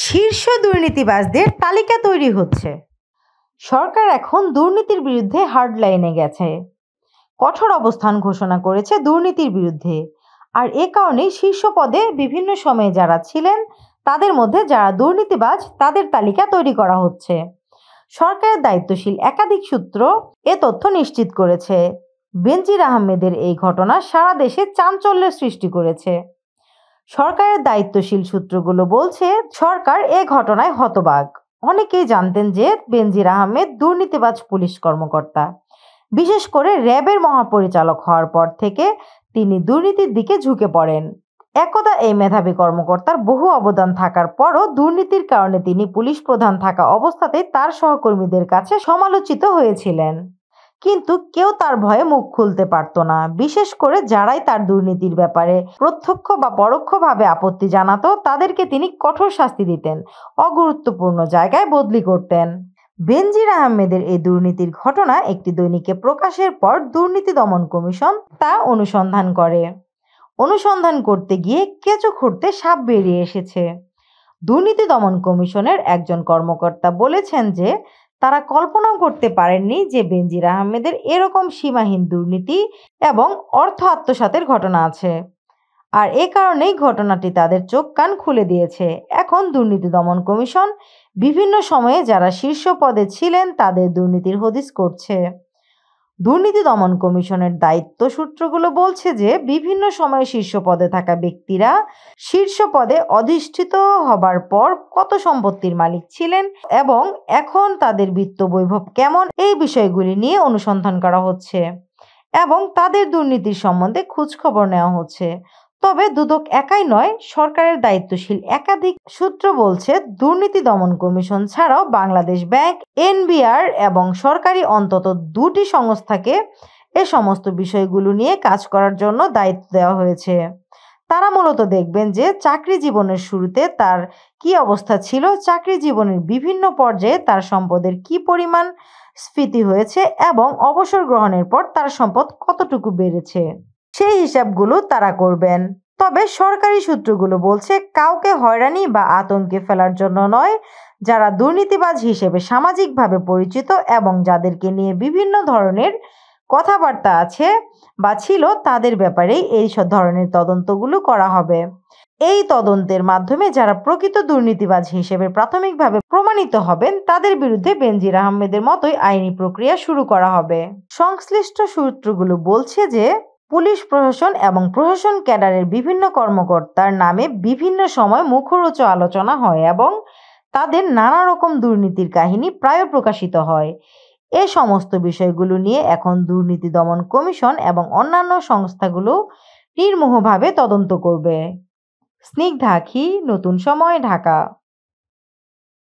শীর্ষ দুর্নীতিবাজদের তালিকা তৈরি হচ্ছে। সরকার এখন দুর্নীতির বিরুদ্ধে হার্ড লাইনে গেছে, কঠোর অবস্থান ঘোষণা করেছে দুর্নীতির বিরুদ্ধে। আর এ কারণেই শীর্ষ পদে বিভিন্ন সময়ে যারা ছিলেন তাদের মধ্যে যারা দুর্নীতিবাজ তাদের তালিকা তৈরি করা হচ্ছে। সরকারের দায়িত্বশীল একাধিক সূত্র এ তথ্য নিশ্চিত করেছে। বেনজির আহমেদের এই ঘটনা সারা দেশে চাঞ্চল্যের সৃষ্টি করেছে। সরকারের দায়িত্বশীল সূত্রগুলো বলছে, সরকার এ ঘটনায় হতবাক। অনেকেই জানতেন যে বেনজির আহমেদ দুর্নীতিবাজ পুলিশ কর্মকর্তা। বিশেষ করে র্যাবের মহাপরিচালক হওয়ার পর থেকে তিনি দুর্নীতির দিকে ঝুঁকে পড়েন। একদা এই মেধাবী কর্মকর্তার বহু অবদান থাকার পরও দুর্নীতির কারণে তিনি পুলিশ প্রধান থাকা অবস্থাতেই তার সহকর্মীদের কাছে সমালোচিত হয়েছিলেন। কিন্তু কেউ তার ভয়ে মুখ খুলতে পারত না, বিশেষ করে যারাই তার দুর্নীতির ব্যাপারে প্রত্যক্ষ বা পরোক্ষভাবে আপত্তি জানাতো তাদেরকে তিনি কঠোর শাস্তি দিতেন, অগুরুত্বপূর্ণ জায়গায় বদলি করতেন। বেনজির আহমেদের এই দুর্নীতির ঘটনা একটি দৈনিকে প্রকাশের পর দুর্নীতি দমন কমিশন তা অনুসন্ধান করতে গিয়ে কেঁচো খুঁড়তে সাপ বেরিয়ে এসেছে। দুর্নীতি দমন কমিশনের একজন কর্মকর্তা বলেছেন যে তারা কল্পনাও করতে পারেননি যে বেনজির আহমেদের এরকম সীমাহীন দুর্নীতি এবং অর্থ আত্মসাতের ঘটনা আছে। আর এ কারণেই ঘটনাটি তাদের চোখ কান খুলে দিয়েছে। এখন দুর্নীতি দমন কমিশন বিভিন্ন সময়ে যারা শীর্ষ পদে ছিলেন তাদের দুর্নীতির হদিস করছে। দুর্নীতি দমন কমিশনের দায়িত্ব সূত্রগুলো বলছে যে বিভিন্ন সময়ে শীর্ষ পদে থাকা ব্যক্তিরা শীর্ষ পদে অধিষ্ঠিত হবার পর কত সম্পত্তির মালিক ছিলেন এবং এখন তাদের বিত্ত বৈভব কেমন, এই বিষয়গুলি নিয়ে অনুসন্ধান করা হচ্ছে এবং তাদের দুর্নীতির সম্বন্ধে খোঁজখবর নেওয়া হচ্ছে। তবে দুদক একাই নয়, সরকারের দায়িত্বশীল একাধিক সূত্র বলছে দুর্নীতি দমন কমিশন ছাড়াও বাংলাদেশ ব্যাংক, এনবিআর এবং সরকারি অন্তত 2টি সংস্থাকে এ সমস্ত বিষয়গুলো নিয়ে কাজ করার জন্য দায়িত্ব দেওয়া হয়েছে। তারা মূলত দেখবেন যে চাকরি জীবনের শুরুতে তার কি অবস্থা ছিল, চাকরি জীবনের বিভিন্ন পর্যায়ে তার সম্পদের কি পরিমাণ স্ফীতি হয়েছে এবং অবসর গ্রহণের পর তার সম্পদ কতটুকু বেড়েছে, সেই হিসাবগুলো তারা করবেন। তবে সরকারি সূত্রগুলো বলছে কাউকে হয়রানি বা আতঙ্কে ফেলার জন্য নয়, যারা দুর্নীতিবাজ হিসেবে সামাজিকভাবে পরিচিত এবং যাদেরকে নিয়ে বিভিন্ন ধরনের কথাবার্তা আছে বা ছিল তাদের ব্যাপারেই এই ধরনের তদন্তগুলো করা হবে। এই তদন্তের মাধ্যমে যারা প্রকৃত দুর্নীতিবাজ হিসেবে প্রাথমিকভাবে প্রমাণিত হবেন তাদের বিরুদ্ধে বেনজির আহমেদের মতোই আইনি প্রক্রিয়া শুরু করা হবে। সংশ্লিষ্ট সূত্রগুলো বলছে যে পুলিশ প্রশাসন এবং প্রশাসন ক্যাডারের বিভিন্ন কর্মকর্তার নামে বিভিন্ন সময় মুখরোচক আলোচনা হয় এবং তাদের নানা রকম দুর্নীতির কাহিনী প্রায় প্রকাশিত হয়। এই সমস্ত বিষয়গুলো নিয়ে এখন দুর্নীতি দমন কমিশন এবং অন্যান্য সংস্থাগুলো নির্মোহভাবে তদন্ত করবে। স্নিগ্ধা আখি, নতুন সময়, ঢাকা।